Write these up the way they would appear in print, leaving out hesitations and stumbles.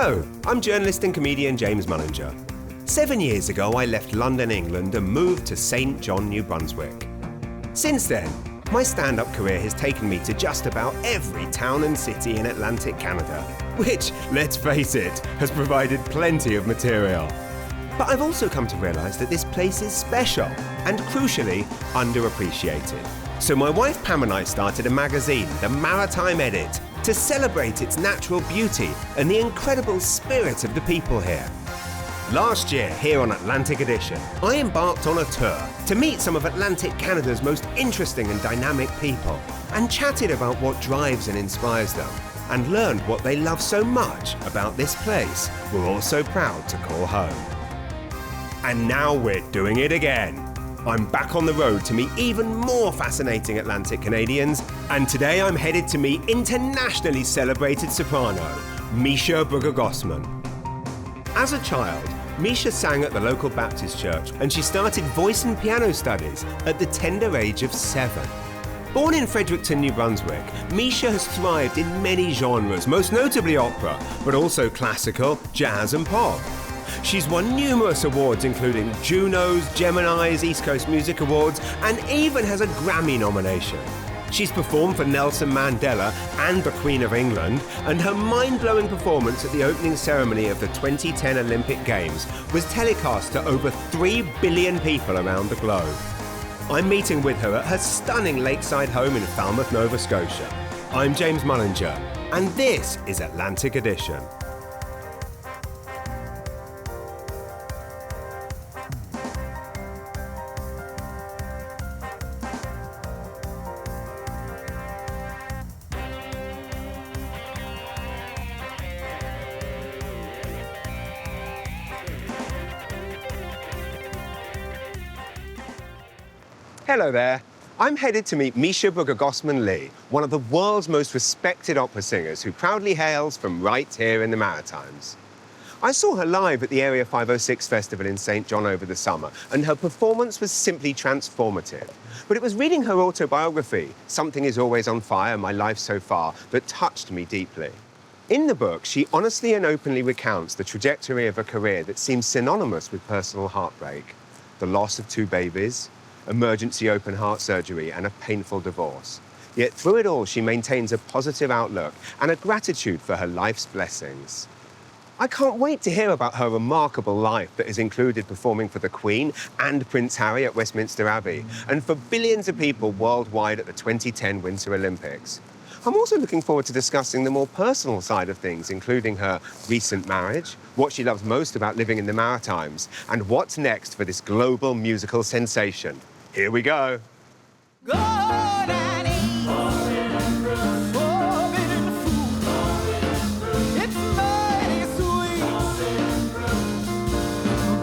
Hello, I'm journalist and comedian James Mullinger. 7 years ago, I left London, England and moved to St. John, New Brunswick. Since then, my stand-up career has taken me to just about every town and city in Atlantic Canada, which, let's face it, has provided plenty of material. But I've also come to realise that this place is special and, crucially, underappreciated. So my wife Pam and I started a magazine, The Maritime Edit, to celebrate its natural beauty and the incredible spirit of the people here. Last year, here on Atlantic Edition, I embarked on a tour to meet some of Atlantic Canada's most interesting and dynamic people, and chatted about what drives and inspires them, and learned what they love so much about this place we're all so proud to call home. And now we're doing it again. I'm back on the road to meet even more fascinating Atlantic Canadians, and today I'm headed to meet internationally celebrated soprano, Measha Brueggergosman. As a child, Measha sang at the local Baptist church, and she started voice and piano studies at the tender age of 7. Born in Fredericton, New Brunswick, Measha has thrived in many genres, most notably opera, but also classical, jazz and pop. She's won numerous awards including Junos, Geminis, East Coast Music Awards, and even has a Grammy nomination. She's performed for Nelson Mandela and the Queen of England, and her mind-blowing performance at the opening ceremony of the 2010 Olympic Games was telecast to over 3 billion people around the globe. I'm meeting with her at her stunning lakeside home in Falmouth, Nova Scotia. I'm James Mullinger, and this is Atlantic Edition. Hello there. I'm headed to meet Measha Brueggergosman-Lee, one of the world's most respected opera singers who proudly hails from right here in the Maritimes. I saw her live at the Area 506 Festival in St. John over the summer, and her performance was simply transformative. But it was reading her autobiography, Something Is Always on Fire, My Life So Far, that touched me deeply. In the book, she honestly and openly recounts the trajectory of a career that seems synonymous with personal heartbreak, the loss of 2 babies, emergency open heart surgery, and a painful divorce. Yet through it all, she maintains a positive outlook and a gratitude for her life's blessings. I can't wait to hear about her remarkable life that has included performing for the Queen and Prince Harry at Westminster Abbey, and for billions of people worldwide at the 2010 Winter Olympics. I'm also looking forward to discussing the more personal side of things, including her recent marriage, what she loves most about living in the Maritimes, and what's next for this global musical sensation. Here we go. Go, Daddy. It's mighty sweet.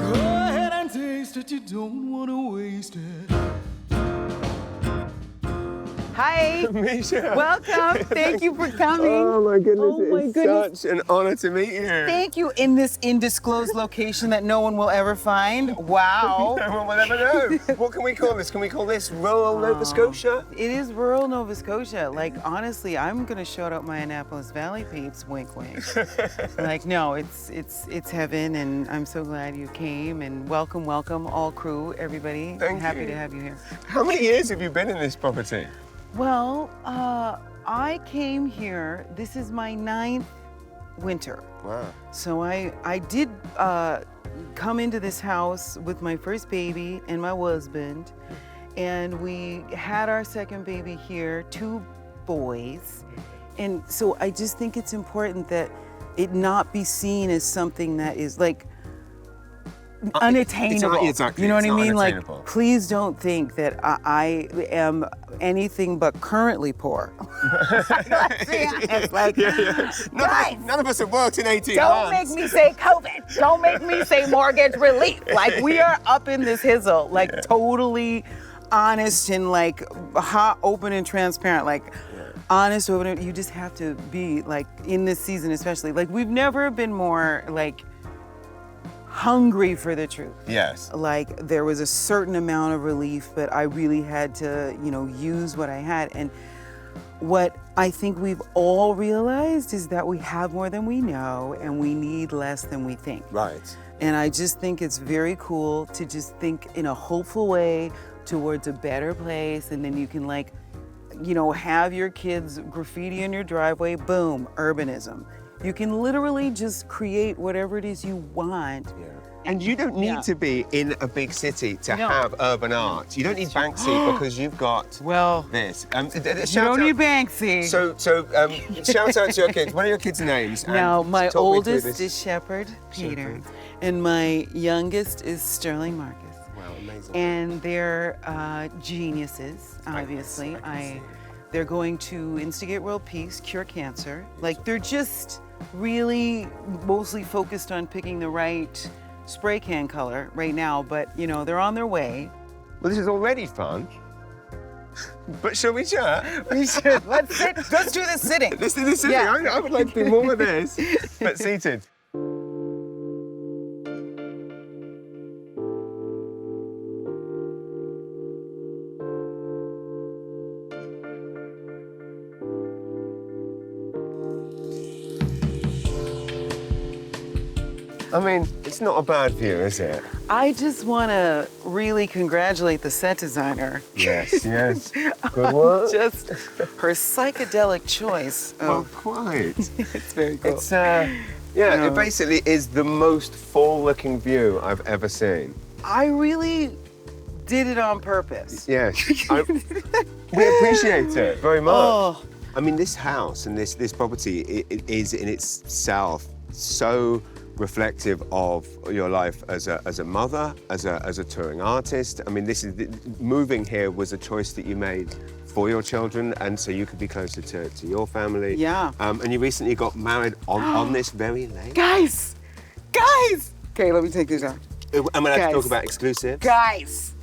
Go ahead and taste it. You don't want to waste it. Hi. Measha. Welcome. Thank you for coming. Oh my goodness, Oh my goodness. such an honor to meet you. Thank you, in this undisclosed location that no one will ever find. Wow. No one will ever know. What can we call this? Can we call this rural Nova Scotia? It is rural Nova Scotia. Like, honestly, I'm gonna shout out my Annapolis Valley peeps, wink wink. Like, no, it's heaven, and I'm so glad you came, and welcome, all crew, everybody. Thank I'm happy you. to have you here. How many years have you been in this property? Well, I came here, this is my 9th winter. Wow. So I did come into this house with my first baby and my husband, and we had our second baby here, 2 boys. And so I just think it's important that it not be seen as something that is like unattainable. Exactly. You know what It's I not mean? unattainable. Like, please don't think that I am anything but currently poor. It's like, guys, None of us have worked in 18 don't months. make me say COVID. Don't make me say mortgage relief. Like, we are up in this hizzle, like totally honest and like hot, open and transparent. Like, honest, open. You just have to be like, in this season especially. Like, we've never been more like hungry for the truth. Yes. Like, there was a certain amount of relief, but I really had to, use what I had. And what I think we've all realized is that we have more than we know and we need less than we think. Right. And I just think it's very cool to just think in a hopeful way towards a better place, and then you can like, you know, have your kids graffiti in your driveway, boom, urbanism. You can literally just create whatever it is you want. Yeah. And you don't need to be in a big city to No. have urban art. You don't need Banksy because you've got this. You don't need Banksy. So shout out to your kids. What are your kids' names? Now, And my talk me through oldest this. is Shepherd Peter, Shepherd. and my youngest is Sterling Marcus. Wow, amazing. And they're geniuses, obviously. They're going to instigate world peace, cure cancer. Like, they're just really mostly focused on picking the right spray can color right now, but, you know, they're on their way. Well, this is already fun. But shall we chat? We should. Let's do this sitting. Let's do this sitting. Yeah. I would like to do more of this, but seated. I mean, it's not a bad view, is it? I just want to really congratulate the set designer. Yes, yes. Good work. Just her psychedelic choice. Well, quite. It's very cool. It's, it basically is the most fall-looking view I've ever seen. I really did it on purpose. Yes. We appreciate it very much. Oh. I mean, this house and this property it is in itself so reflective of your life as a mother, as a touring artist. I mean, moving here was a choice that you made for your children, and so you could be closer to your family. Yeah. And you recently got married on this very lake. Guys! Okay, let me take this out. I'm gonna have to Guys. talk about exclusives. Guys!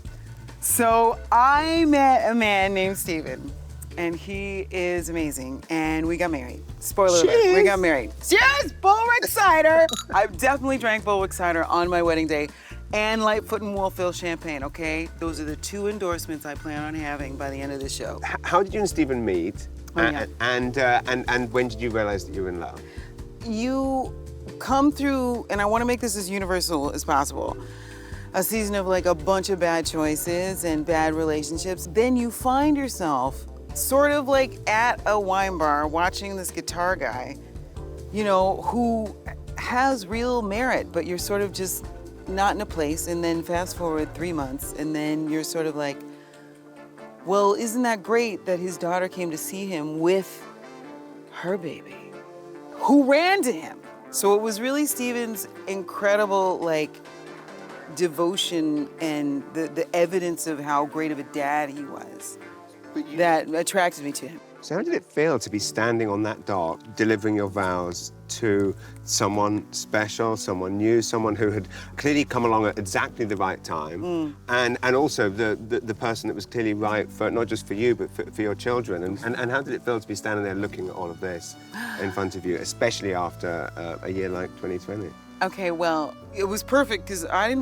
So I met a man named Steven, and he is amazing, and we got married. Spoiler alert, we got married. Cheers, Bullwick cider! I've definitely drank Bullwick cider on my wedding day, and Lightfoot and Wolfville champagne, okay? Those are the 2 endorsements I plan on having by the end of the show. How did you and Stephen meet? And when did you realize that you were in love? You come through, and I want to make this as universal as possible, a season of like a bunch of bad choices and bad relationships. Then you find yourself sort of like at a wine bar watching this guitar guy, you know, who has real merit, but you're sort of just not in a place. And then fast forward 3 months, and then you're sort of like, well, isn't that great that his daughter came to see him with her baby, who ran to him? So it was really Steven's incredible, like, devotion and the evidence of how great of a dad he was that attracted me to him. So how did it feel to be standing on that dock, delivering your vows to someone special, someone new, someone who had clearly come along at exactly the right time, and also the person that was clearly right for not just for you, but for your children? And how did it feel to be standing there looking at all of this in front of you, especially after a year like 2020? Okay, well, it was perfect because I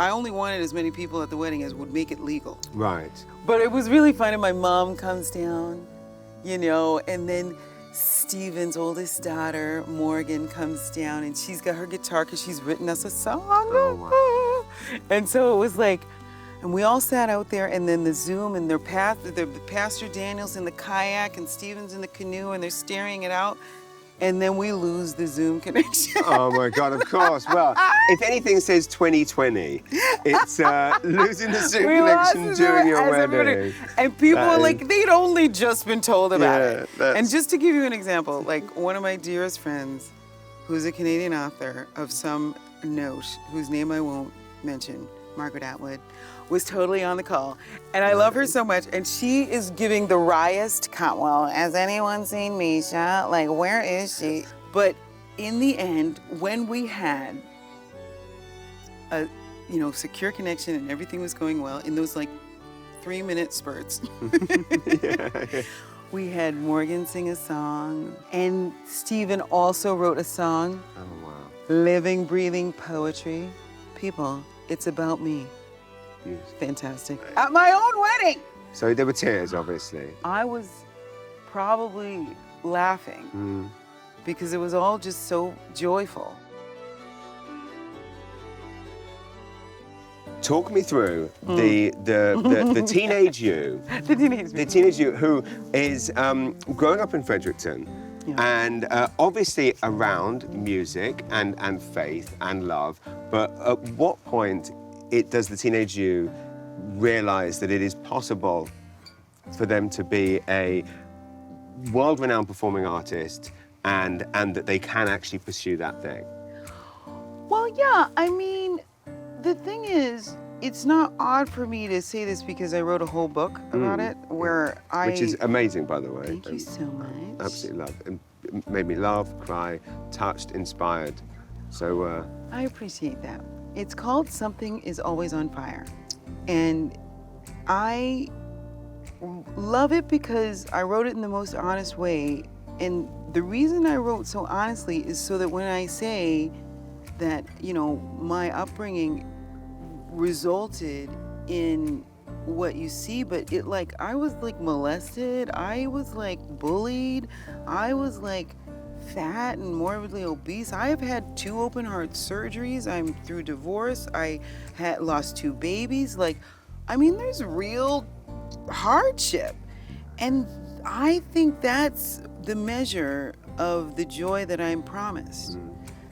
only wanted as many people at the wedding as would make it legal. Right. But it was really fun, and my mom comes down, you know, and then Steven's oldest daughter, Morgan, comes down, and she's got her guitar because she's written us a song. Oh, wow. And so it was like, and we all sat out there, and then the Zoom, and the Pastor Daniel's in the kayak, and Steven's in the canoe, and they're staring it out. And then we lose the Zoom connection. Oh my God, of course. Well, if anything says 2020, it's losing the Zoom connection during your wedding. And people were like, they'd only just been told about it. that's- And just to give you an example, like one of my dearest friends, who's a Canadian author of some note, whose name I won't mention, Margaret Atwood, was totally on the call. And I love her so much. And she is giving the wryest well, has anyone seen Measha? Like, where is she? But in the end, when we had a, secure connection and everything was going well, in those like 3-minute spurts, we had Morgan sing a song. And Steven also wrote a song. Oh, wow. Living, breathing poetry. People, it's about me. Beautiful. Fantastic. At my own wedding. So there were tears, obviously. I was probably laughing because it was all just so joyful. Talk me through the teenage you. The teenage you who is growing up in Fredericton and obviously around music and faith and love. But at what point does the teenage you realize that it is possible for them to be a world-renowned performing artist and that they can actually pursue that thing? Well, yeah, I mean, the thing is, it's not odd for me to say this because I wrote a whole book about it where Which is amazing, by the way. Thank you so much. Absolutely love. It made me laugh, cry, touched, inspired. So I appreciate that. It's called Something Is Always on Fire. And I love it because I wrote it in the most honest way. And the reason I wrote so honestly is so that when I say that, you know, my upbringing resulted in what you see, but it like, I was like molested, I was like bullied, I was like fat and morbidly obese. I have had 2 open heart surgeries. I'm through divorce. I had lost 2 babies. Like, I mean, there's real hardship. And I think that's the measure of the joy that I'm promised,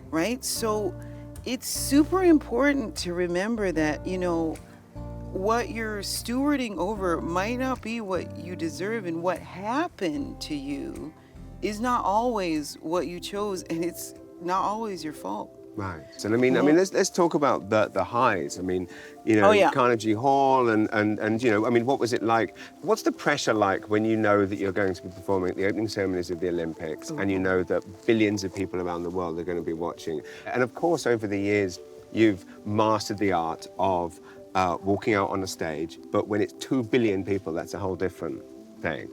right? So it's super important to remember that, you know, what you're stewarding over might not be what you deserve, and what happened to you is not always what you chose, and it's not always your fault. Right. So I mean, let's talk about the highs. I mean, you know, Carnegie Hall and you know, I mean, what was it like? What's the pressure like when you know that you're going to be performing at the opening ceremonies of the Olympics and you know that billions of people around the world are going to be watching? And of course, over the years, you've mastered the art of walking out on a stage. But when it's 2 billion people, that's a whole different thing.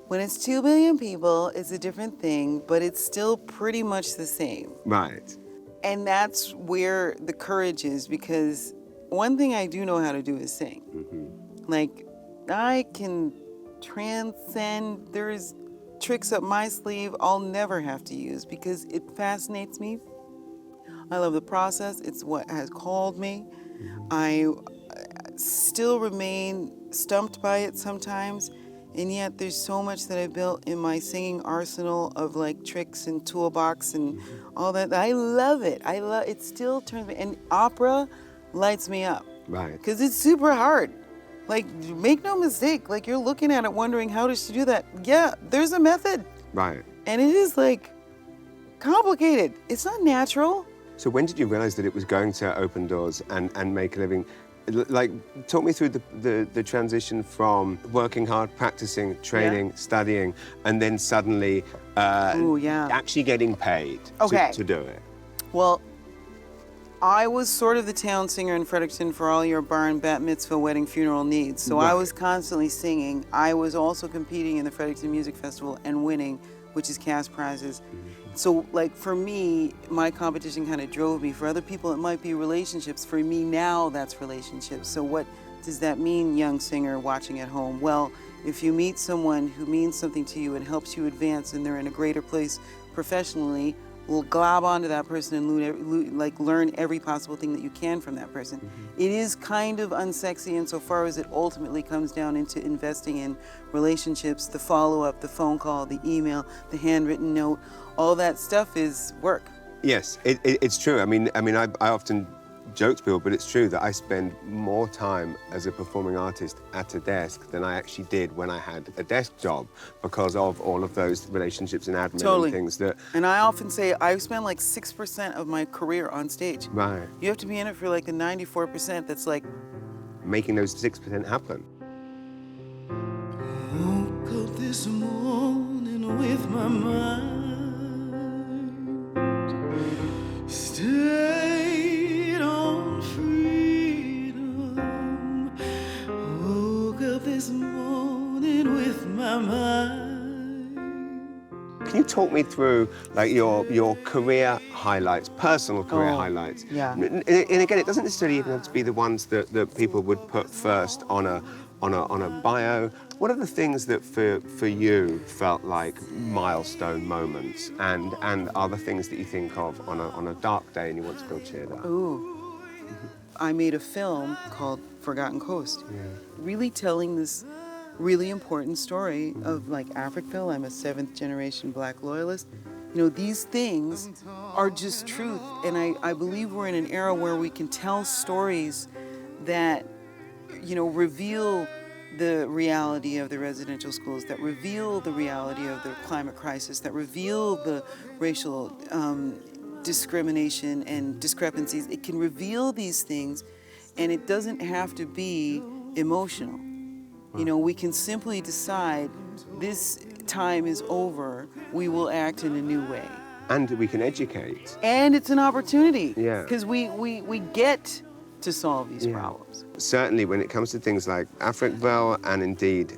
When it's 2 billion people, it's a different thing, but it's still pretty much the same. Right. And that's where the courage is, because one thing I do know how to do is sing. Like, I can transcend, there's tricks up my sleeve I'll never have to use because it fascinates me. I love the process. It's what has called me. I still remain stumped by it sometimes. And yet there's so much that I built in my singing arsenal of like tricks and toolbox and all that. I love it. It still turns me, and opera lights me up. Right. Because it's super hard. Like, make no mistake, like you're looking at it wondering, how does she do that? Yeah, there's a method. Right. And it is like complicated. It's not natural. So when did you realize that it was going to open doors and make a living? Like, talk me through the transition from working hard, practicing, training, studying, and then suddenly actually getting paid to do it. Well, I was sort of the town singer in Fredericton for all your bar and bat mitzvah, wedding, funeral needs. So I was constantly singing. I was also competing in the Fredericton Music Festival and winning, which is cash prizes. So, like, for me, my competition kind of drove me. For other people, it might be relationships. For me now, that's relationships. So what does that mean, young singer watching at home? Well, if you meet someone who means something to you and helps you advance and they're in a greater place professionally, we'll glob onto that person and learn every possible thing that you can from that person. It is kind of unsexy insofar as it ultimately comes down into investing in relationships, the follow-up, the phone call, the email, the handwritten note. All that stuff is work. Yes, it's true. I mean, I often joke to people, but it's true that I spend more time as a performing artist at a desk than I actually did when I had a desk job because of all of those relationships and admin and things that... And I often say I spend like 6% of my career on stage. Right. You have to be in it for like the 94% that's like... making those 6% happen. Woke up this morning with my mind stayed on freedom. Woke up this morning with my mind. Can you talk me through like your career highlights, personal career highlights? Yeah. And again, it doesn't necessarily even have to be the ones that people would put first on on a bio. What are the things that for you felt like milestone moments, and are the things that you think of on a dark day and you want to feel cheered up? Ooh. I made a film called Forgotten Coast, really telling this really important story of like Africville. I'm a 7th generation Black loyalist. You know, these things are just truth, and I believe we're in an era where we can tell stories that, you know, reveal the reality of the residential schools, that reveal the reality of the climate crisis, that reveal the racial discrimination and discrepancies. It can reveal these things, and it doesn't have to be emotional. You know, we can simply decide this time is over, we will act in a new way. And we can educate. And it's an opportunity. Yeah. Because we get to solve these problems. Certainly when it comes to things like Africville and indeed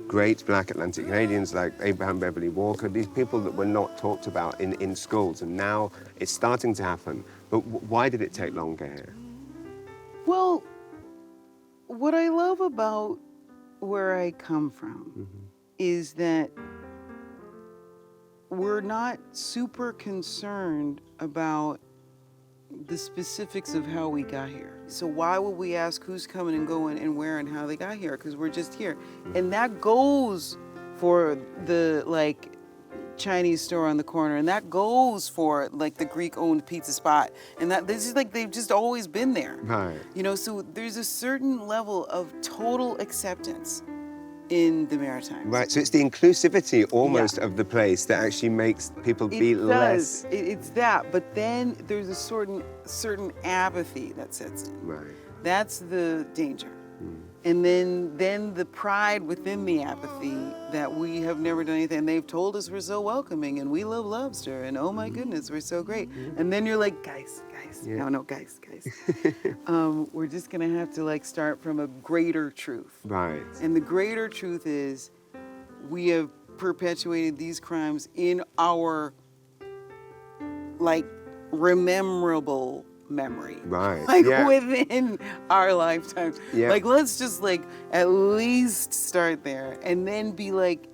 great Black Atlantic Canadians like Abraham Beverly Walker, these people that were not talked about in schools, and now it's starting to happen. But why did it take longer here? Well, what I love about where I come from is that we're not super concerned about the specifics of how we got here. So why would we ask who's coming and going and where and how they got here? Because we're just here. And that goes for the like Chinese store on the corner, and that goes for like the Greek-owned pizza spot, and that this is like they've just always been there. Right. You know, so there's a certain level of total acceptance in the Maritimes. Right, so it's the inclusivity almost of the place that actually makes people be less... It's that, but then there's a certain apathy that sets in. Right. That's the danger. And then the pride within the apathy that we have never done anything. And they've told us we're so welcoming and we love lobster and oh my goodness, we're so great. And then you're like, guys, guys. We're just gonna have to like start from a greater truth. Right. And the greater truth is we have perpetuated these crimes in our like rememberable memory. Right. Like within our lifetimes. Yeah. Like let's just like at least start there and then be like,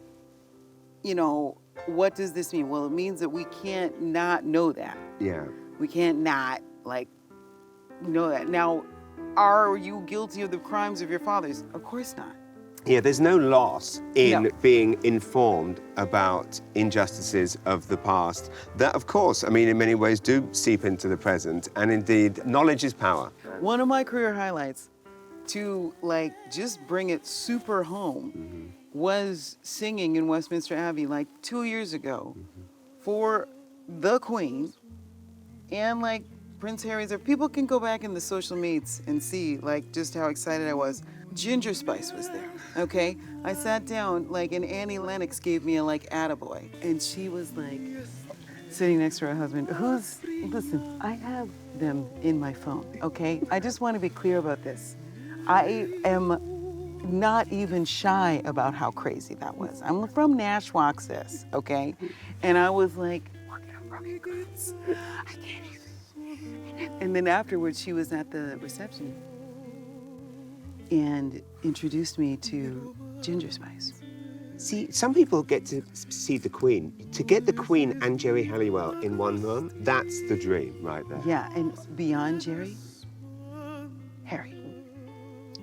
you know, what does this mean? Well, it means that we can't not know that. Yeah. We can't not like know that. Now, are you guilty of the crimes of your fathers? Of course not. Yeah, there's no loss in No. being informed about injustices of the past that, of course, I mean, in many ways do seep into the present, and indeed, knowledge is power. One of my career highlights to like just bring it super home was singing in Westminster Abbey like 2 years ago for the Queen and like Prince Harry's. People can go back in the social medias and see like just how excited I was. Ginger Spice was there, okay? I sat down, like, and Annie Lennox gave me a, like, attaboy. And she was, like, sitting next to her husband, listen, I have them in my phone, okay? I just want to be clear about this. I am not even shy about how crazy that was. I'm from Nashwaaksis, okay? And I was like, look at broken goods. I can't even. And then afterwards, she was at the reception and introduced me to Ginger Spice. See, some people get to see the Queen. To get the Queen and Jerry Halliwell in one room, that's the dream right there. Yeah, and beyond Jerry, Harry.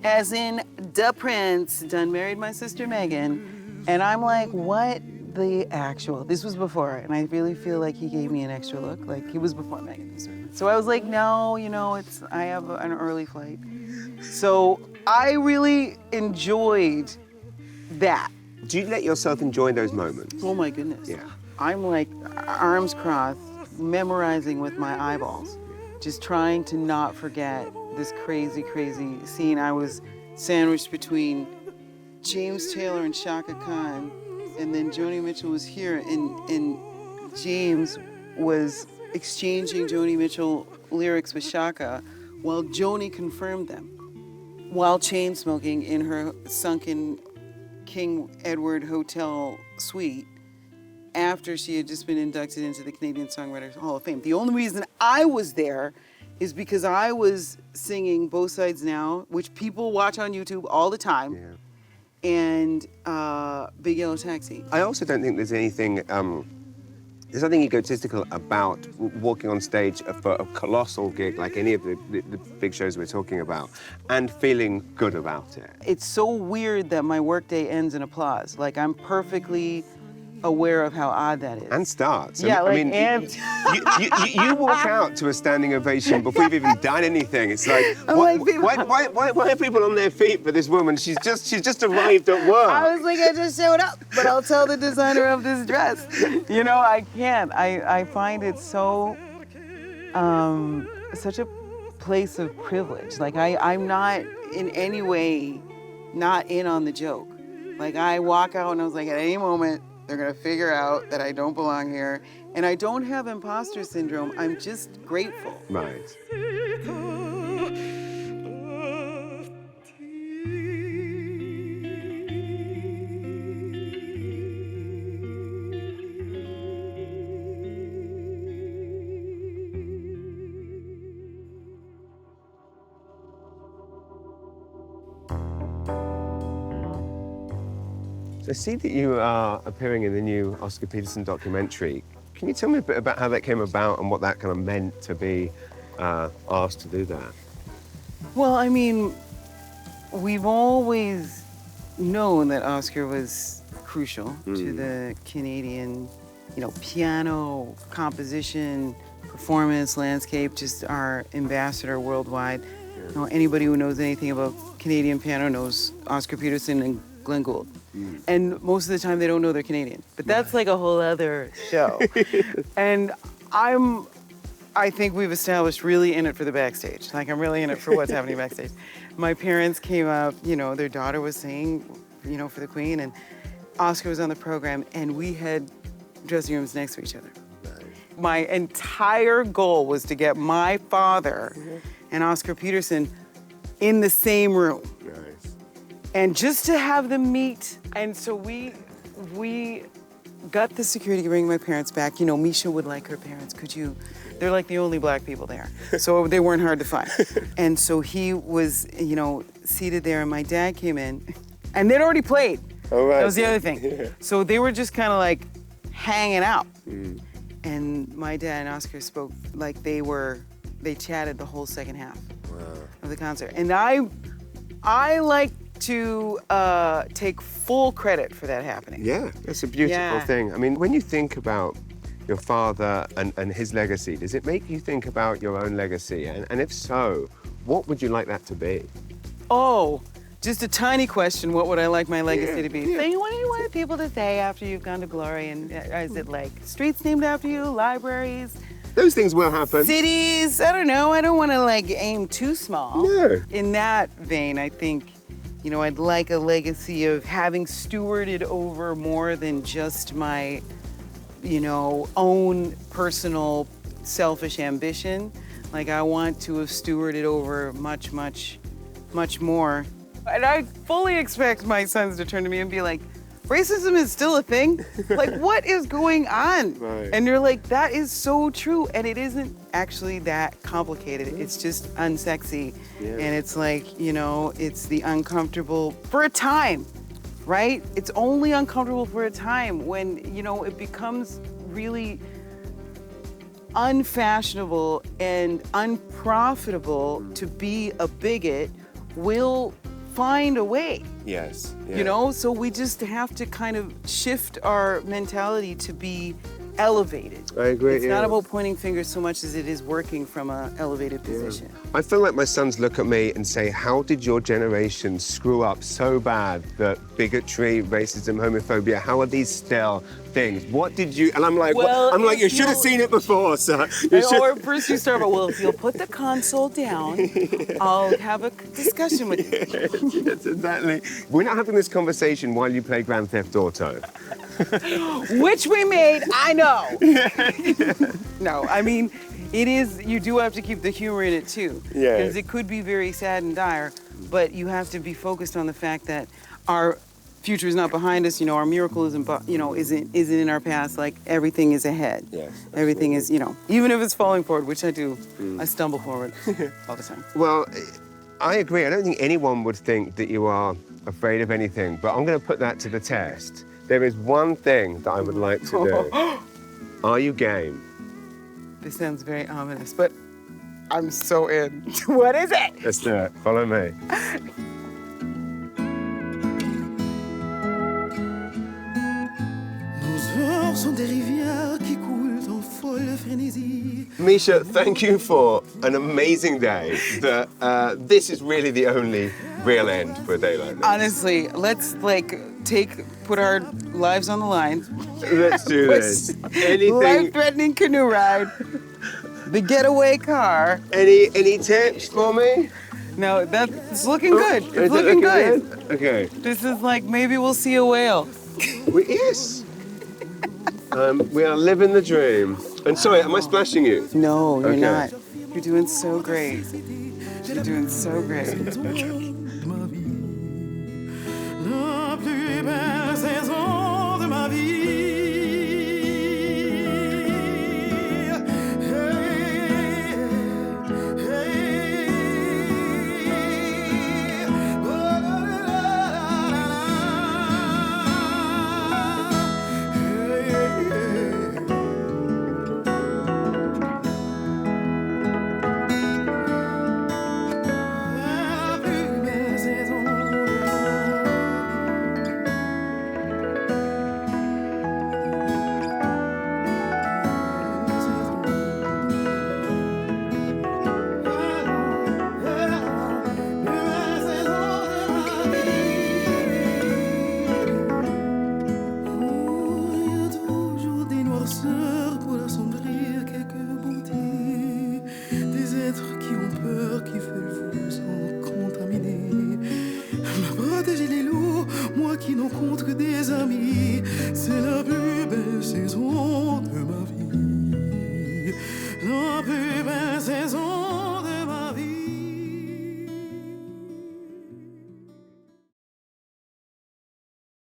As in, the Prince done married my sister Meghan, and I'm like, what the actual? This was before, and I really feel like he gave me an extra look. Like, he was before Meghan. So I was like, no, you know, I have an early flight. So I really enjoyed that. Do you let yourself enjoy those moments? Oh my goodness. Yeah. I'm like arms crossed, memorizing with my eyeballs, just trying to not forget this crazy, crazy scene. I was sandwiched between James Taylor and Shaka Khan, and then Joni Mitchell was here, and James was exchanging Joni Mitchell lyrics with Shaka while Joni confirmed them, while chain smoking in her sunken King Edward Hotel suite after she had just been inducted into the Canadian Songwriters Hall of Fame. The only reason I was there is because I was singing Both Sides Now, which people watch on YouTube all the time, and Big Yellow Taxi. I also don't think there's anything egotistical about walking on stage for a colossal gig like any of the big shows we're talking about and feeling good about it. It's so weird that my workday ends in applause. Like, I'm perfectly aware of how odd that is. And starts. Yeah, I mean, and... you walk out to a standing ovation before you've even done anything. It's like, why are people on their feet for this woman? She's just arrived at work. I was like, I just showed up, but I'll tell the designer of this dress. You know, I can't. I find it so, such a place of privilege. Like, I'm not in any way not in on the joke. Like, I walk out and I was like, at any moment, they're gonna figure out that I don't belong here. And I don't have imposter syndrome. I'm just grateful. Right. I see that you are appearing in the new Oscar Peterson documentary. Can you tell me a bit about how that came about and what that kind of meant to be asked to do that? Well, I mean, we've always known that Oscar was crucial to the Canadian, piano, composition, performance, landscape, just our ambassador worldwide. Yeah. Anybody who knows anything about Canadian piano knows Oscar Peterson and Glenn Gould. And most of the time they don't know they're Canadian, but that's like a whole other show. And I think we've established really in it for the backstage. Like, I'm really in it for what's happening backstage. My parents came up, their daughter was singing, for the Queen, and Oscar was on the program, and we had dressing rooms next to each other. Nice. My entire goal was to get my father and Oscar Peterson in the same room. And just to have them meet. And so we got the security to bring my parents back. Measha would like her parents. They're like the only black people there. So they weren't hard to find. And so he was, seated there, and my dad came in, and they'd already played. Oh, right. That was the other thing. Yeah. So they were just kind of like hanging out. And my dad and Oscar spoke like they chatted the whole second half of the concert. And I like to take full credit for that happening. Yeah, that's a beautiful thing. I mean, when you think about your father and his legacy, does it make you think about your own legacy? And if so, what would you like that to be? Oh, just a tiny question. What would I like my legacy to be? Yeah. So what do you want people to say after you've gone to glory? And is it like streets named after you, libraries? Those things will happen. Cities, I don't know. I don't want to aim too small. No. In that vein, I think, I'd like a legacy of having stewarded over more than just my, own personal selfish ambition. Like, I want to have stewarded over much, much, much more. And I fully expect my sons to turn to me and be like, racism is still a thing? Like, what is going on? Right. And you're like, that is so true. And it isn't actually that complicated. It's just unsexy. Yeah. And it's like, it's the uncomfortable for a time, right? It's only uncomfortable for a time when, it becomes really unfashionable and unprofitable to be a bigot. We'll find a way. Yes. Yeah. So we just have to kind of shift our mentality to be elevated. I agree. It's not about pointing fingers so much as it is working from an elevated position. I feel like my sons look at me and say, how did your generation screw up so bad that bigotry, racism, homophobia, how are these still things? What did you, and I'm like, you should have seen it before, sir. Or first you start, if you'll put the console down, I'll have a discussion with you. Yes, exactly. We're not having this conversation while you play Grand Theft Auto. Which we made, I know. No, I mean, it is, you do have to keep the humor in it too. Yeah. Because it could be very sad and dire, but you have to be focused on the fact that our future is not behind us. You know, our miracle isn't in our past. Like everything is ahead. Yes, Everything is, even if it's falling forward, which I do, I stumble forward all the time. Well, I agree. I don't think anyone would think that you are afraid of anything, but I'm going to put that to the test. There is one thing that I would like to do. Are you game? This sounds very ominous, but I'm so in. What is it? Let's do it. Follow me. Nos heures sont des rivières qui coulent en folle frénésie. Measha, thank you for an amazing day. This is really the only real end for a day like this. Honestly, let's put our lives on the line. Let's do this. Anything? Life-threatening canoe ride. The getaway car. Any tips for me? No, that's looking good. It's looking good. Okay. This is like maybe we'll see a whale. Yes. We are living the dream. And sorry, am I splashing you? No, you're Okay. not. You're doing so great. You're doing so great.